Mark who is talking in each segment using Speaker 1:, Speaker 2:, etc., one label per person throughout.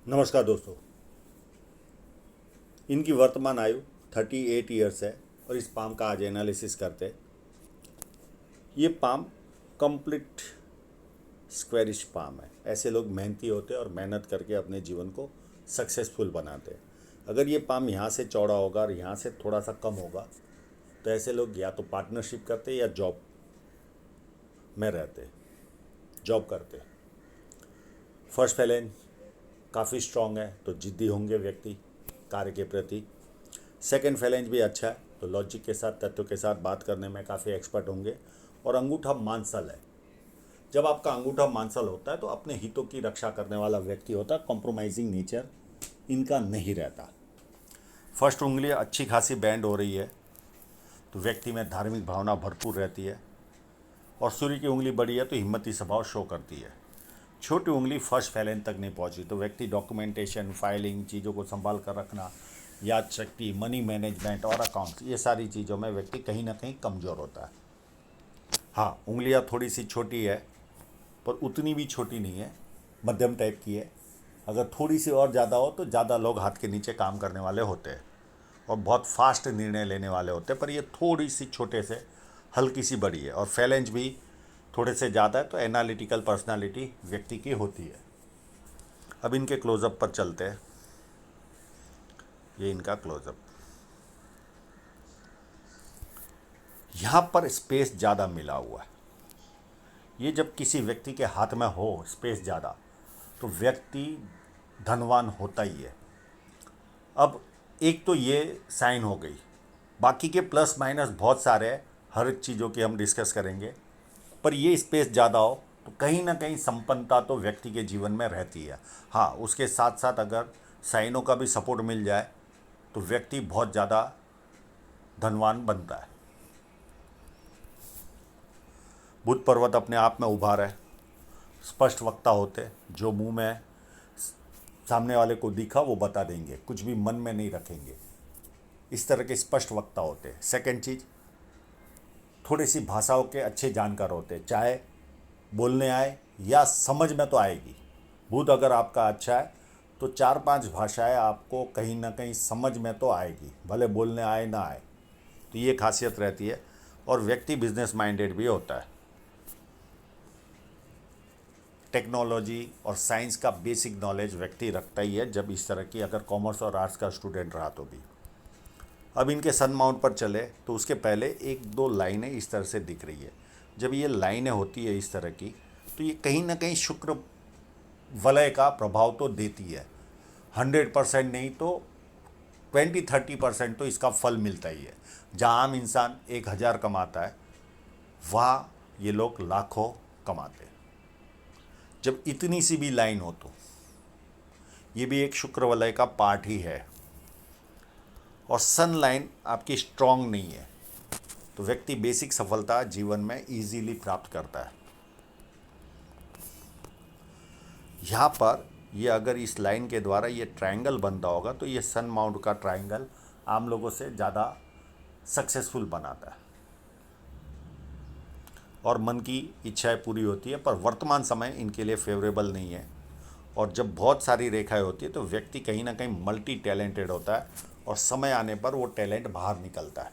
Speaker 1: नमस्कार दोस्तों। इनकी वर्तमान आयु 38 ईयर्स है और इस पाम का आज एनालिसिस करते हैं। ये पाम कंप्लीट स्क्वेरिश पाम है। ऐसे लोग मेहनती होते हैं और मेहनत करके अपने जीवन को सक्सेसफुल बनाते हैं। अगर ये पाम यहाँ से चौड़ा होगा और यहाँ से थोड़ा सा कम होगा तो ऐसे लोग या तो पार्टनरशिप करते या जॉब में रहते, जॉब करते। फर्स्ट फैलेंज काफ़ी स्ट्रांग है तो जिद्दी होंगे व्यक्ति कार्य के प्रति। सेकंड फैलेंज भी अच्छा है तो लॉजिक के साथ तथ्यों के साथ बात करने में काफ़ी एक्सपर्ट होंगे। और अंगूठा मांसल है। जब आपका अंगूठा मांसल होता है तो अपने हितों की रक्षा करने वाला व्यक्ति होता है। कॉम्प्रोमाइजिंग नेचर इनका नहीं रहता। फर्स्ट उंगली अच्छी खासी बैंड हो रही है तो व्यक्ति में धार्मिक भावना भरपूर रहती है। और सूर्य की उंगली बड़ी है तो हिम्मती स्वभाव शो करती है। छोटी उंगली फर्स्ट फैलेंज तक नहीं पहुंची तो व्यक्ति डॉक्यूमेंटेशन, फाइलिंग, चीज़ों को संभाल कर रखना, याद शक्ति, मनी मैनेजमेंट और अकाउंट्स, ये सारी चीज़ों में व्यक्ति कहीं ना कहीं कमज़ोर होता है। हाँ, उंगलियां थोड़ी सी छोटी है पर उतनी भी छोटी नहीं है, मध्यम टाइप की है। अगर थोड़ी सी और ज़्यादा हो तो ज़्यादा लोग हाथ के नीचे काम करने वाले होते हैं और बहुत फास्ट निर्णय लेने वाले होते हैं। पर ये थोड़ी सी छोटे से हल्की सी बड़ी है। और फैलेंज भी थोड़े से ज़्यादा है तो एनालिटिकल पर्सनालिटी व्यक्ति की होती है। अब इनके क्लोजअप पर चलते हैं। ये इनका क्लोजअप। यहाँ पर स्पेस ज़्यादा मिला हुआ है। ये जब किसी व्यक्ति के हाथ में हो स्पेस ज़्यादा तो व्यक्ति धनवान होता ही है। अब एक तो ये साइन हो गई, बाकी के प्लस माइनस बहुत सारे हैं, हर एक चीज़ों की हम डिस्कस करेंगे। पर ये स्पेस ज़्यादा हो तो कहीं ना कहीं संपन्नता तो व्यक्ति के जीवन में रहती है। हाँ, उसके साथ साथ अगर साइनों का भी सपोर्ट मिल जाए तो व्यक्ति बहुत ज़्यादा धनवान बनता है। बुध पर्वत अपने आप में उभार है। स्पष्ट वक्ता होते, जो मुंह में सामने वाले को दिखा वो बता देंगे, कुछ भी मन में नहीं रखेंगे। इस तरह के स्पष्ट वक्ता होते हैं। सेकंड चीज़, थोड़ी सी भाषाओं के अच्छे जानकार होते हैं, चाहे बोलने आए या समझ में तो आएगी। बुध अगर आपका अच्छा है तो 4-5 भाषाएं आपको कहीं ना कहीं समझ में तो आएगी, भले बोलने आए ना आए। तो ये खासियत रहती है। और व्यक्ति बिजनेस माइंडेड भी होता है। टेक्नोलॉजी और साइंस का बेसिक नॉलेज व्यक्ति रखता ही है, जब इस तरह की अगर कॉमर्स और आर्ट्स का स्टूडेंट रहा तो भी। अब इनके सन माउंट पर चले तो उसके पहले एक दो लाइनें इस तरह से दिख रही है। जब ये लाइनें होती है इस तरह की तो ये कहीं ना कहीं शुक्र वलय का प्रभाव तो देती है। 100% नहीं तो 20-30% तो इसका फल मिलता ही है। जहाँ आम इंसान 1,000 कमाता है वहाँ ये लोग लाखों कमाते हैं। जब इतनी सी भी लाइन हो तो ये भी एक शुक्र वलय का पार्ट ही है। और सन लाइन आपकी स्ट्रांग नहीं है तो व्यक्ति बेसिक सफलता जीवन में इजीली प्राप्त करता है। यहाँ पर ये अगर इस लाइन के द्वारा ये ट्रायंगल बनता होगा तो ये सन माउंट का ट्रायंगल आम लोगों से ज़्यादा सक्सेसफुल बनाता है और मन की इच्छाएं पूरी होती है। पर वर्तमान समय इनके लिए फेवरेबल नहीं है। और जब बहुत सारी रेखाएं होती है तो व्यक्ति कहीं ना कहीं मल्टी टैलेंटेड होता है और समय आने पर वो टैलेंट बाहर निकलता है।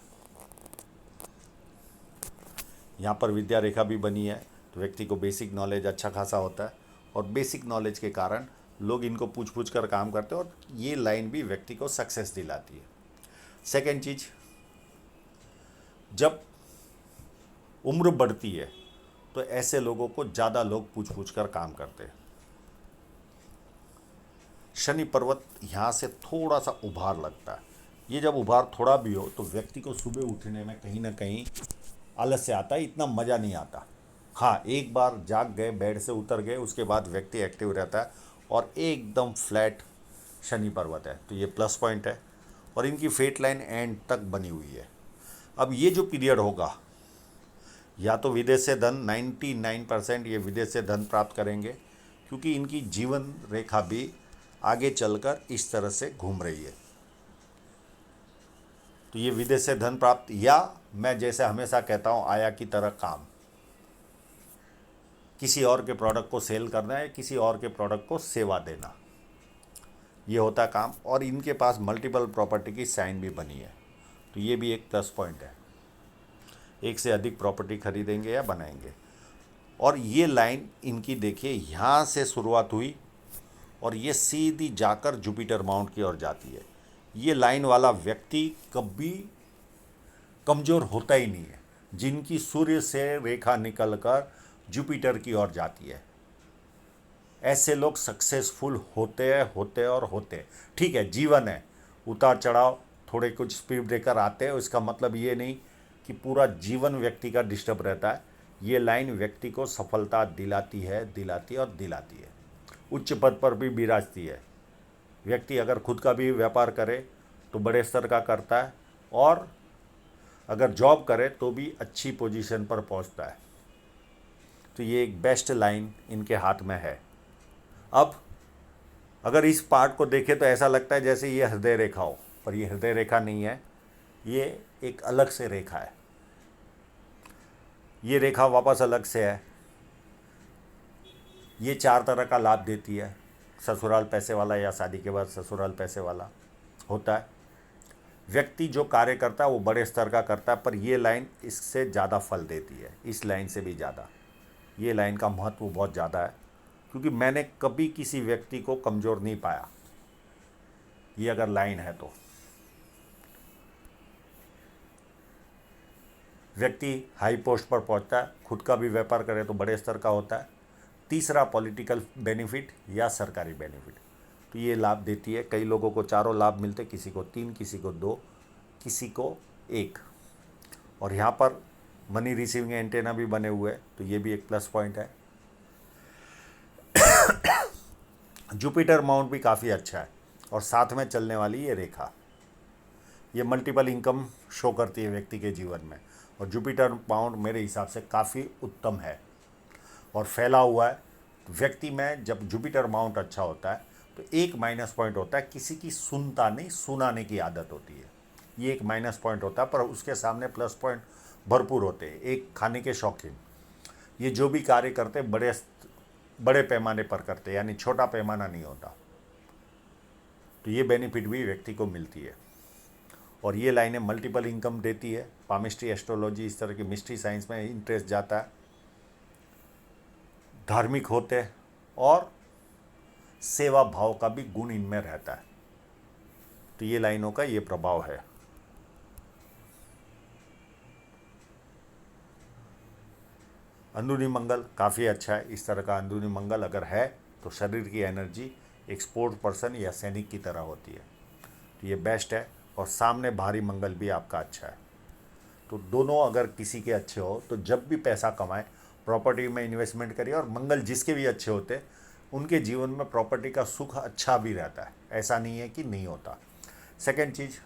Speaker 1: यहाँ पर विद्या रेखा भी बनी है तो व्यक्ति को बेसिक नॉलेज अच्छा खासा होता है और बेसिक नॉलेज के कारण लोग इनको पूछ पूछ कर काम करते हैं और ये लाइन भी व्यक्ति को सक्सेस दिलाती है। सेकेंड चीज़, जब उम्र बढ़ती है तो ऐसे लोगों को ज़्यादा लोग पूछ पूछ कर काम करते हैं। शनि पर्वत यहाँ से थोड़ा सा उभार लगता है। ये जब उभार थोड़ा भी हो तो व्यक्ति को सुबह उठने में कहीं ना कहीं आलस्य आता है, इतना मज़ा नहीं आता। हाँ, एक बार जाग गए, बेड से उतर गए, उसके बाद व्यक्ति एक्टिव रहता है और एकदम फ्लैट शनि पर्वत है तो ये प्लस पॉइंट है। और इनकी फेट लाइन एंड तक बनी हुई है। अब ये जो पीरियड होगा या तो विदेश से धन, 99% ये विदेश से धन प्राप्त करेंगे क्योंकि इनकी जीवन रेखा भी आगे चलकर इस तरह से घूम रही है। तो ये विदेश से धन प्राप्त, या मैं जैसे हमेशा कहता हूँ आया की तरह काम, किसी और के प्रोडक्ट को सेल करना है, किसी और के प्रोडक्ट को सेवा देना। ये होता है काम। और इनके पास मल्टीपल प्रॉपर्टी की साइन भी बनी है, तो ये भी एक प्लस पॉइंट है। एक से अधिक प्रॉपर्टी खरीदेंगे या बनाएंगे। और ये लाइन इनकी देखिए, यहाँ से शुरुआत हुई और ये सीधी जाकर जुपिटर माउंट की ओर जाती है। ये लाइन वाला व्यक्ति कभी कमज़ोर होता ही नहीं है, जिनकी सूर्य से रेखा निकलकर जुपिटर की ओर जाती है। ऐसे लोग सक्सेसफुल होते और होते। ठीक है, जीवन है, उतार चढ़ाव, थोड़े कुछ स्पीड ब्रेकर आते हैं, इसका मतलब ये नहीं कि पूरा जीवन व्यक्ति का डिस्टर्ब रहता है। ये लाइन व्यक्ति को सफलता दिलाती है, दिलाती है और दिलाती है। उच्च पद पर भी बिराजती है। व्यक्ति अगर खुद का भी व्यापार करे तो बड़े स्तर का करता है, और अगर जॉब करे तो भी अच्छी पोजीशन पर पहुंचता है। तो ये एक बेस्ट लाइन इनके हाथ में है। अब अगर इस पार्ट को देखें तो ऐसा लगता है जैसे ये हृदय रेखा हो, पर ये हृदय रेखा नहीं है, ये एक अलग से रेखा है। ये रेखा वापस अलग से है। ये 4 तरह का लाभ देती है। ससुराल पैसे वाला या शादी के बाद ससुराल पैसे वाला होता है। व्यक्ति जो कार्य करता है वो बड़े स्तर का करता है, पर ये लाइन इससे ज़्यादा फल देती है, इस लाइन से भी ज़्यादा। ये लाइन का महत्व बहुत ज़्यादा है, क्योंकि मैंने कभी किसी व्यक्ति को कमज़ोर नहीं पाया। ये अगर लाइन है तो व्यक्ति हाई पोस्ट पर पहुंचता है, खुद का भी व्यापार करे तो बड़े स्तर का होता है। तीसरा, पॉलिटिकल बेनिफिट या सरकारी बेनिफिट, तो ये लाभ देती है। कई लोगों को चारों लाभ मिलते, किसी को 3, किसी को 2, किसी को 1। और यहाँ पर मनी रिसीविंग एंटेना भी बने हुए हैं, तो ये भी एक प्लस पॉइंट है। जुपिटर माउंट भी काफ़ी अच्छा है, और साथ में चलने वाली ये रेखा, ये मल्टीपल इनकम शो करती है व्यक्ति के जीवन में। और जुपिटर माउंट मेरे हिसाब से काफ़ी उत्तम है और फैला हुआ है। व्यक्ति में जब जुपिटर माउंट अच्छा होता है तो एक माइनस पॉइंट होता है, किसी की सुनता नहीं, सुनाने की आदत होती है। ये एक माइनस पॉइंट होता है, पर उसके सामने प्लस पॉइंट भरपूर होते हैं। एक, खाने के शौकीन। ये जो भी कार्य करते बड़े पैमाने पर करते, यानी छोटा पैमाना नहीं होता। तो ये बेनिफिट भी व्यक्ति को मिलती है। और ये लाइनें मल्टीपल इनकम देती है। पामिस्ट्री, एस्ट्रोलॉजी, इस तरह की मिस्ट्री साइंस में इंटरेस्ट जाता है। धार्मिक होते हैं और सेवा भाव का भी गुण इनमें रहता है। तो ये लाइनों का ये प्रभाव है। अंदरूनी मंगल काफ़ी अच्छा है। इस तरह का अंदरूनी मंगल अगर है तो शरीर की एनर्जी एक स्पोर्ट पर्सन या सैनिक की तरह होती है, तो ये बेस्ट है। और सामने भारी मंगल भी आपका अच्छा है। तो दोनों अगर किसी के अच्छे हो तो जब भी पैसा कमाए प्रॉपर्टी में इन्वेस्टमेंट करिए। और मंगल जिसके भी अच्छे होते उनके जीवन में प्रॉपर्टी का सुख अच्छा भी रहता है, ऐसा नहीं है कि नहीं होता। सेकंड चीज़,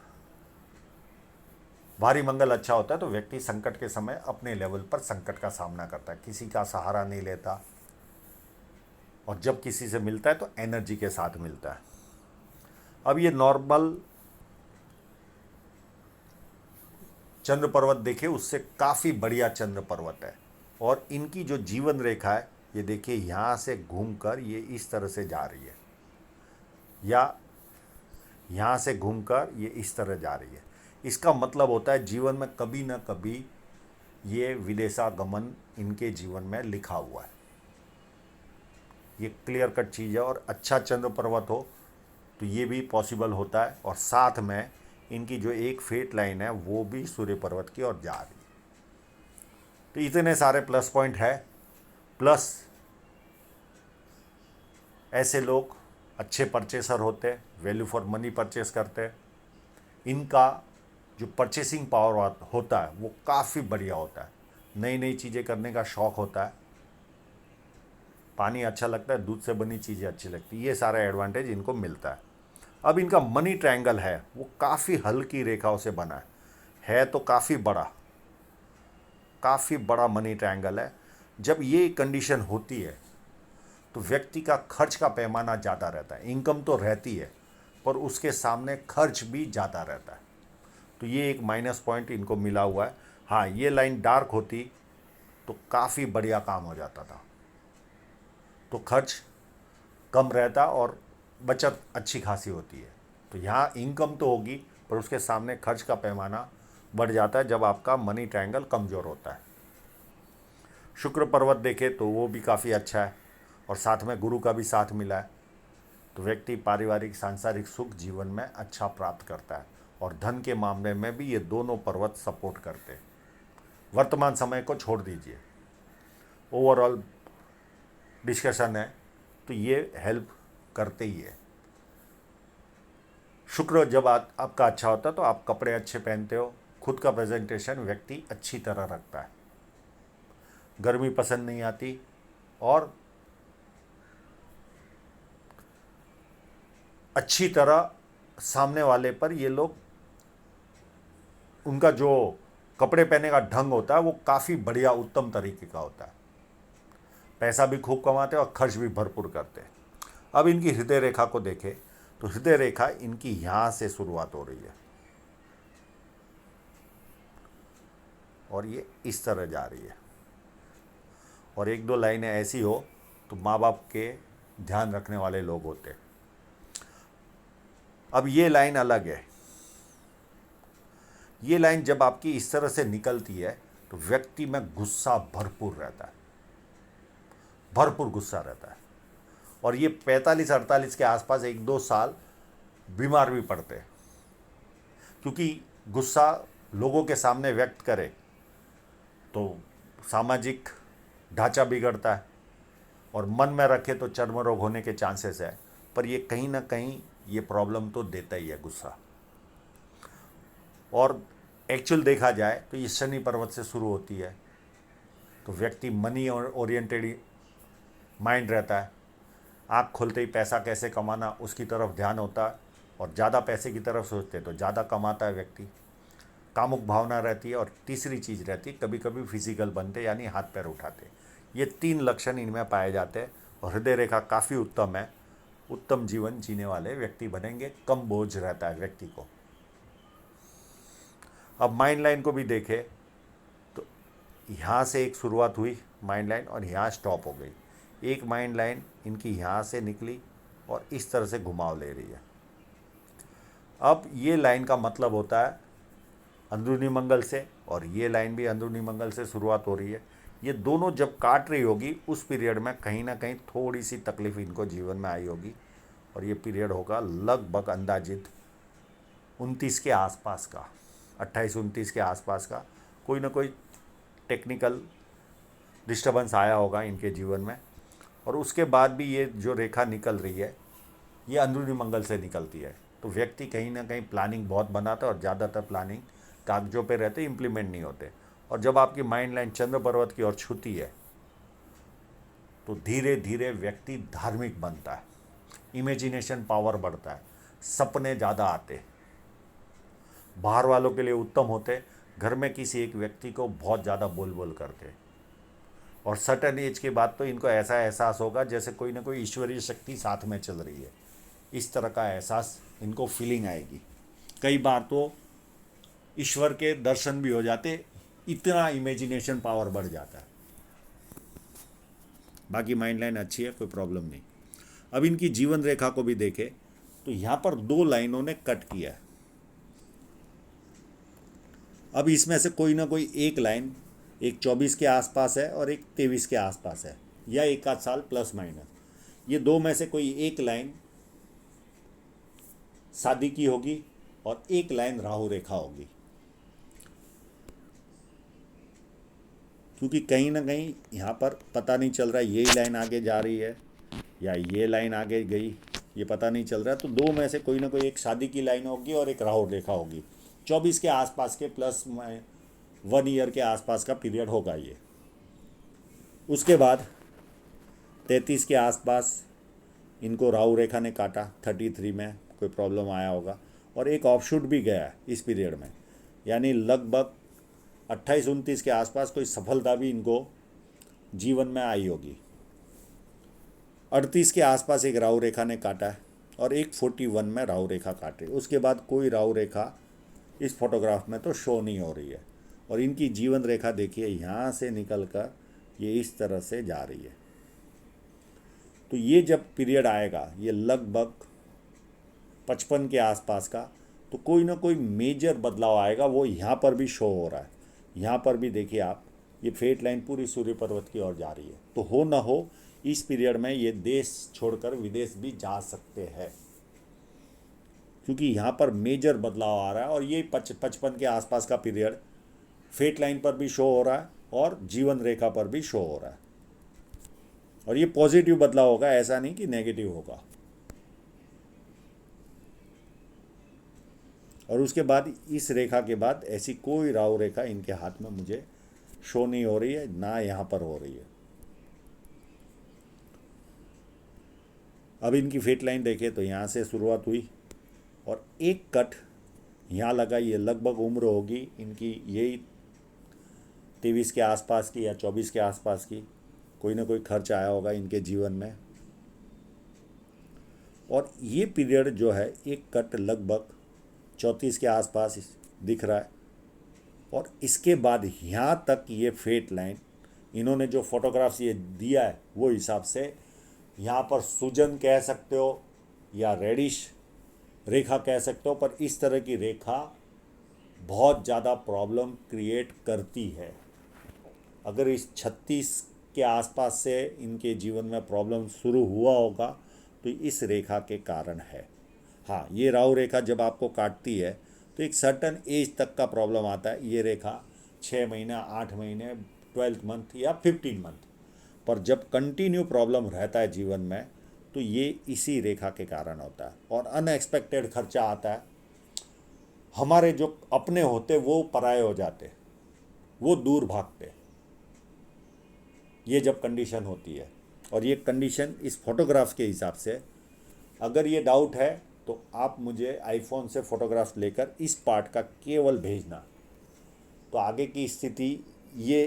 Speaker 1: भारी मंगल अच्छा होता है तो व्यक्ति संकट के समय अपने लेवल पर संकट का सामना करता है, किसी का सहारा नहीं लेता। और जब किसी से मिलता है तो एनर्जी के साथ मिलता है। अब ये नॉर्मल चंद्र पर्वत देखिए, उससे काफ़ी बढ़िया चंद्र पर्वत है। और इनकी जो जीवन रेखा है, ये देखिए, यहाँ से घूमकर ये इस तरह से जा रही है, या यहाँ से घूमकर ये इस तरह जा रही है। इसका मतलब होता है जीवन में कभी ना कभी ये विदेशागमन इनके जीवन में लिखा हुआ है। ये क्लियर कट चीज़ है। और अच्छा चंद्र पर्वत हो तो ये भी पॉसिबल होता है। और साथ में इनकी जो एक फेट लाइन है वो भी सूर्य पर्वत की ओर जा रही है। तो इतने सारे प्लस पॉइंट है। प्लस ऐसे लोग अच्छे परचेसर होते हैं, वैल्यू फॉर मनी परचेस करते हैं। इनका जो परचेसिंग पावर होता है वो काफ़ी बढ़िया होता है। नई नई चीज़ें करने का शौक़ होता है। पानी अच्छा लगता है, दूध से बनी चीज़ें अच्छी लगती है। ये सारा एडवांटेज इनको मिलता है। अब इनका मनी ट्रायंगल है वो काफ़ी हल्की रेखाओं से बना है तो काफ़ी बड़ा मनी ट्रायंगल है। जब ये कंडीशन होती है तो व्यक्ति का खर्च का पैमाना ज़्यादा रहता है। इनकम तो रहती है पर उसके सामने खर्च भी ज़्यादा रहता है। तो ये एक माइनस पॉइंट इनको मिला हुआ है। हाँ, ये लाइन डार्क होती तो काफ़ी बढ़िया काम हो जाता था, तो खर्च कम रहता और बचत अच्छी खासी होती है। तो यहाँ इनकम तो होगी, पर उसके सामने खर्च का पैमाना बढ़ जाता है जब आपका मनी ट्रायंगल कमज़ोर होता है। शुक्र पर्वत देखे तो वो भी काफ़ी अच्छा है, और साथ में गुरु का भी साथ मिला है। तो व्यक्ति पारिवारिक सांसारिक सुख जीवन में अच्छा प्राप्त करता है, और धन के मामले में भी ये दोनों पर्वत सपोर्ट करते हैं। वर्तमान समय को छोड़ दीजिए, ओवरऑल डिस्कशन है तो ये हेल्प करते ही है। शुक्र जब आपका अच्छा होता है तो आप कपड़े अच्छे पहनते हो, खुद का प्रेजेंटेशन व्यक्ति अच्छी तरह रखता है, गर्मी पसंद नहीं आती, और अच्छी तरह सामने वाले पर ये लोग, उनका जो कपड़े पहनने का ढंग होता है वो काफ़ी बढ़िया उत्तम तरीके का होता है। पैसा भी खूब कमाते हैं और खर्च भी भरपूर करते हैं। अब इनकी हृदय रेखा को देखें तो हृदय रेखा इनकी यहाँ से शुरुआत हो रही है और ये इस तरह जा रही है, और एक दो लाइनें ऐसी हो तो माँ बाप के ध्यान रखने वाले लोग होते हैं। अब ये लाइन अलग है। ये लाइन जब आपकी इस तरह से निकलती है तो व्यक्ति में गुस्सा भरपूर रहता है, भरपूर गुस्सा रहता है, और ये 45-48 के आसपास 1-2 साल बीमार भी पड़ते हैं, क्योंकि गुस्सा लोगों के सामने व्यक्त करे तो सामाजिक ढांचा बिगड़ता है, और मन में रखे तो चर्म रोग होने के चांसेस है। पर ये कहीं ना कहीं ये प्रॉब्लम तो देता ही है गुस्सा। और एक्चुअल देखा जाए तो ये शनि पर्वत से शुरू होती है, तो व्यक्ति मनी ओरिएंटेड माइंड रहता है। आँख खुलते ही पैसा कैसे कमाना उसकी तरफ ध्यान होता है, और ज़्यादा पैसे की तरफ सोचते तो ज़्यादा कमाता है व्यक्ति। कामुक भावना रहती है, और तीसरी चीज़ रहती है कभी कभी फिजिकल बनते, यानी हाथ पैर उठाते। ये 3 लक्षण इनमें पाए जाते हैं, और हृदय रेखा काफ़ी उत्तम है। उत्तम जीवन जीने वाले व्यक्ति बनेंगे, कम बोझ रहता है व्यक्ति को। अब माइंड लाइन को भी देखें तो यहाँ से एक शुरुआत हुई माइंड लाइन, और यहाँ स्टॉप हो गई। एक माइंड लाइन इनकी यहाँ से निकली और इस तरह से घुमाव ले रही है। अब ये लाइन का मतलब होता है अंदरूनी मंगल से, और ये लाइन भी अंदरूनी मंगल से शुरुआत हो रही है। ये दोनों जब काट रही होगी उस पीरियड में कहीं ना कहीं थोड़ी सी तकलीफ इनको जीवन में आई होगी, और ये पीरियड होगा लगभग अंदाजित 29 के आसपास का, 28-29 के आसपास का। कोई ना कोई टेक्निकल डिस्टर्बेंस आया होगा इनके जीवन में, और उसके बाद भी ये जो रेखा निकल रही है ये अंदरूनी मंगल से निकलती है। तो व्यक्ति कहीं ना कहीं प्लानिंग बहुत बनाता है, और ज़्यादातर प्लानिंग कागजों पे रहते, इम्प्लीमेंट नहीं होते। और जब आपकी माइंड लाइन चंद्र पर्वत की ओर छूती है तो धीरे धीरे व्यक्ति धार्मिक बनता है, इमेजिनेशन पावर बढ़ता है, सपने ज़्यादा आते, बाहर वालों के लिए उत्तम होते, घर में किसी एक व्यक्ति को बहुत ज़्यादा बोल बोल करते, और सर्टेन एज के बाद तो इनको ऐसा एहसास होगा जैसे कोई ना कोई ईश्वरीय शक्ति साथ में चल रही है। इस तरह का एहसास इनको फीलिंग आएगी। कई बार तो ईश्वर के दर्शन भी हो जाते, इतना इमेजिनेशन पावर बढ़ जाता है। बाकी माइंड लाइन अच्छी है, कोई प्रॉब्लम नहीं। अब इनकी जीवन रेखा को भी देखें तो यहाँ पर 2 लाइनों ने कट किया है। अब इसमें से कोई ना कोई एक लाइन, एक 24 के आसपास है और एक 23 के आसपास है, या 1 आध साल प्लस माइनस। ये 2 में से कोई एक लाइन शादी की होगी और एक लाइन राहु रेखा होगी, क्योंकि कहीं ना कहीं यहाँ पर पता नहीं चल रहा यही लाइन आगे जा रही है या ये लाइन आगे गई, ये पता नहीं चल रहा। तो 2 में से कोई ना कोई एक शादी की लाइन होगी और एक राहु रेखा होगी। 24 के आसपास के प्लस 1 ईयर के आसपास का पीरियड होगा ये। उसके बाद 33 के आसपास इनको राहु रेखा ने काटा, 33 में कोई प्रॉब्लम आया होगा, और एक ऑफशूट भी गया है इस पीरियड में, यानी लगभग 28-29 के आसपास कोई सफलता भी इनको जीवन में आई होगी। 38 के आसपास एक राहु रेखा ने काटा है, और एक 41 में राहु रेखा काटे। उसके बाद कोई राहु रेखा इस फोटोग्राफ में तो शो नहीं हो रही है, और इनकी जीवन रेखा देखिए यहाँ से निकल कर ये इस तरह से जा रही है। तो ये जब पीरियड आएगा ये लगभग 55 के आसपास का, तो कोई ना कोई मेजर बदलाव आएगा। वो यहाँ पर भी शो हो रहा है। यहाँ पर भी देखिए आप, ये फेट लाइन पूरी सूर्य पर्वत की ओर जा रही है। तो हो ना हो इस पीरियड में ये देश छोड़कर विदेश भी जा सकते हैं, क्योंकि यहाँ पर मेजर बदलाव आ रहा है। और ये 55 के आसपास का पीरियड फेट लाइन पर भी शो हो रहा है और जीवन रेखा पर भी शो हो रहा है। और ये पॉजिटिव बदलाव होगा, ऐसा नहीं कि नेगेटिव होगा। और उसके बाद इस रेखा के बाद ऐसी कोई राहु रेखा इनके हाथ में मुझे शो नहीं हो रही है, ना यहाँ पर हो रही है। अब इनकी फेट लाइन देखें तो यहाँ से शुरुआत हुई और एक कट यहाँ लगा। ये लगभग उम्र होगी इनकी यही 23 के आसपास की या 24 के आसपास की। कोई ना कोई खर्च आया होगा इनके जीवन में। और ये पीरियड जो है, एक कट लगभग 34 के आसपास दिख रहा है। और इसके बाद यहाँ तक ये फेट लाइन, इन्होंने जो फोटोग्राफ्स ये दिया है वो हिसाब से यहाँ पर सूजन कह सकते हो या रेडिश रेखा कह सकते हो, पर इस तरह की रेखा बहुत ज़्यादा प्रॉब्लम क्रिएट करती है। अगर इस 36 के आसपास से इनके जीवन में प्रॉब्लम शुरू हुआ होगा तो इस रेखा के कारण है। हाँ, ये राहु रेखा जब आपको काटती है तो एक सर्टन एज तक का प्रॉब्लम आता है। ये रेखा 6 महीना, 8 महीने, 12th मंथ या 15 मंथ, पर जब कंटिन्यू प्रॉब्लम रहता है जीवन में तो ये इसी रेखा के कारण होता है। और अनएक्सपेक्टेड खर्चा आता है। हमारे जो अपने होते वो पराये हो जाते, वो दूर भागते, ये जब कंडीशन होती है। और ये कंडीशन इस फोटोग्राफ के हिसाब से, अगर ये डाउट है तो आप मुझे आईफोन से फ़ोटोग्राफ लेकर इस पार्ट का केवल भेजना, तो आगे की स्थिति ये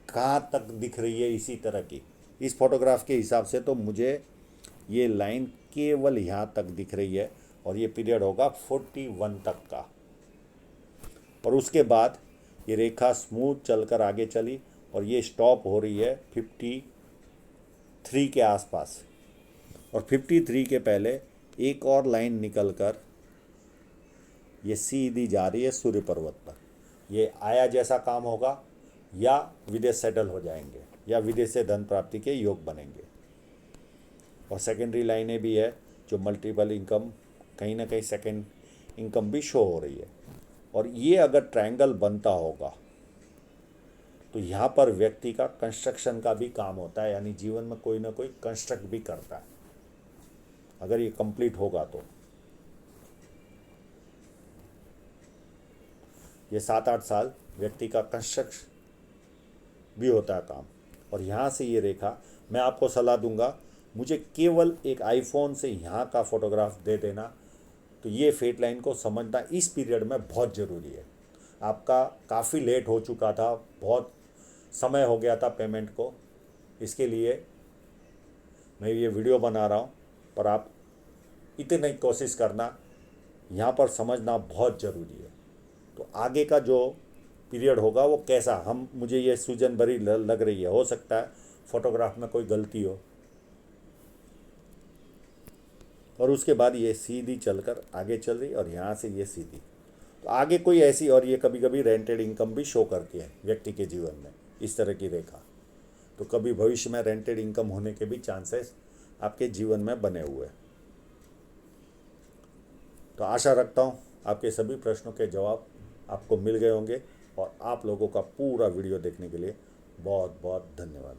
Speaker 1: कहाँ तक दिख रही है इसी तरह की। इस फोटोग्राफ के हिसाब से तो मुझे ये लाइन केवल यहाँ तक दिख रही है और ये पीरियड होगा 41 तक का। और उसके बाद ये रेखा स्मूथ चलकर आगे चली और ये स्टॉप हो रही है 53 के आसपास। और 53 के पहले एक और लाइन निकलकर ये सीधी जा रही है सूर्य पर्वत पर। ये आया जैसा काम होगा, या विदेश सेटल हो जाएंगे, या विदेश से धन प्राप्ति के योग बनेंगे। और सेकेंडरी लाइनें भी है जो मल्टीपल इनकम, कहीं ना कहीं सेकेंड इनकम भी शो हो रही है। और ये अगर ट्रायंगल बनता होगा तो यहाँ पर व्यक्ति का कंस्ट्रक्शन का भी काम होता है, यानी जीवन में कोई ना कोई कंस्ट्रक्ट भी करता है अगर ये कंप्लीट होगा तो। ये 7-8 साल व्यक्ति का कंस्ट्रक्ट भी होता है काम। और यहाँ से ये रेखा, मैं आपको सलाह दूंगा, मुझे केवल एक आईफोन से यहाँ का फोटोग्राफ दे देना, तो ये फेट लाइन को समझना इस पीरियड में बहुत ज़रूरी है। आपका काफ़ी लेट हो चुका था, बहुत समय हो गया था पेमेंट को, इसके लिए मैं ये वीडियो बना रहा हूँ। पर आप इतनी कोशिश करना, यहाँ पर समझना बहुत ज़रूरी है। तो आगे का जो पीरियड होगा वो कैसा, मुझे ये सूजन भरी लग रही है, हो सकता है फोटोग्राफ में कोई गलती हो। और उसके बाद ये सीधी चलकर आगे चल रही और यहाँ से ये सीधी, तो आगे कोई ऐसी, और ये कभी कभी रेंटेड इनकम भी शो करती है व्यक्ति के जीवन में, इस तरह की रेखा। तो कभी भविष्य में रेंटेड इनकम होने के भी चांसेस आपके जीवन में बने हुए हैं। तो आशा रखता हूँ आपके सभी प्रश्नों के जवाब आपको मिल गए होंगे। और आप लोगों का पूरा वीडियो देखने के लिए बहुत बहुत धन्यवाद।